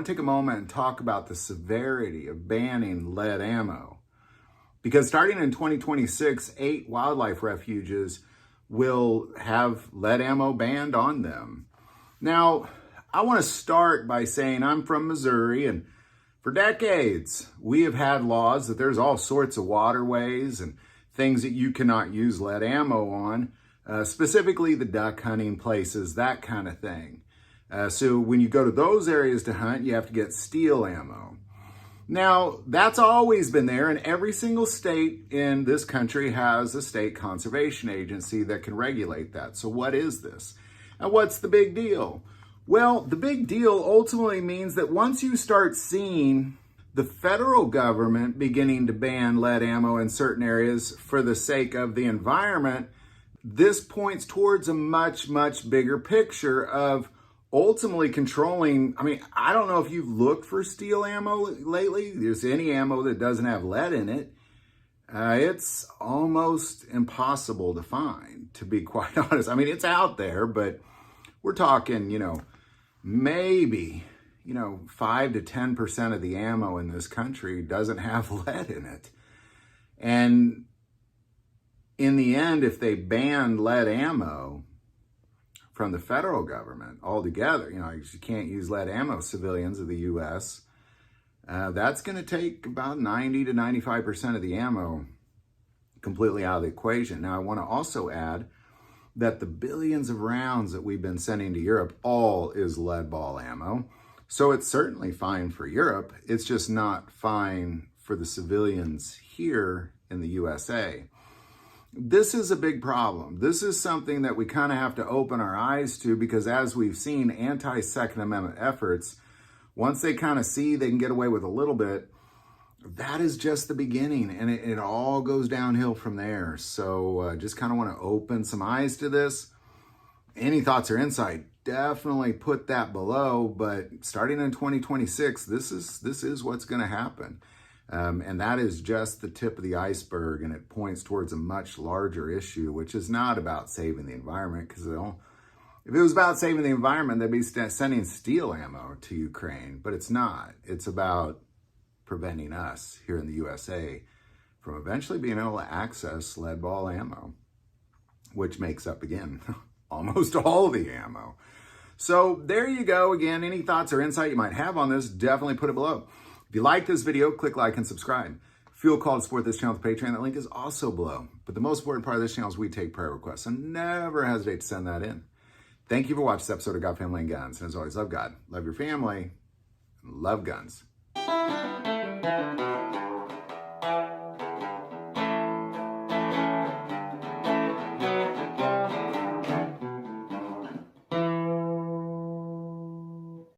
to take a moment and talk about the severity of banning lead ammo. Because starting in 2026, 8 wildlife refuges will have lead ammo banned on them. Now, I want to start by saying I'm from Missouri, and for decades, we have had laws that there's all sorts of waterways and things that you cannot use lead ammo on, specifically the duck hunting places, that kind of thing. So when you go to those areas to hunt, you have to get steel ammo. Now, that's always been there, and every single state in this country has a state conservation agency that can regulate that. So what is this? And what's the big deal? Well, the big deal ultimately means that once you start seeing the federal government beginning to ban lead ammo in certain areas for the sake of the environment, this points towards a much, much bigger picture of ultimately controlling. I mean, I don't know if you've looked for steel ammo lately. There's any ammo that doesn't have lead in it. It's almost impossible to find, to be quite honest. I mean, it's out there, but we're talking, maybe, 5 to 10% of the ammo in this country doesn't have lead in it. And in the end, if they banned lead ammo from the federal government altogether, you can't use lead ammo, civilians of the U.S., that's going to take about 90 to 95% of the ammo completely out of the equation. Now, I want to also add that the billions of rounds that we've been sending to Europe, all is lead ball ammo. So it's certainly fine for Europe. It's just not fine for the civilians here in the USA. This is a big problem. This is something that we kind of have to open our eyes to, because as we've seen, anti-Second Amendment efforts, once they kind of see they can get away with a little bit, that is just the beginning, and it all goes downhill from there. So just kind of want to open some eyes to this. Any thoughts or insight, definitely put that below. But starting in 2026, this is what's going to happen. And that is just the tip of the iceberg, and it points towards a much larger issue, which is not about saving the environment, because if it was about saving the environment, they'd be sending steel ammo to Ukraine, but it's not. It's about preventing us here in the USA from eventually being able to access lead ball ammo, which makes up, again, almost all the ammo. So there you go. Again, any thoughts or insight you might have on this, definitely put it below. If you like this video, click like and subscribe. Feel called to support this channel with Patreon. That link is also below. But the most important part of this channel is we take prayer requests, and never hesitate to send that in. Thank you for watching this episode of God, Family, and Guns. And as always, love God, love your family, and love guns.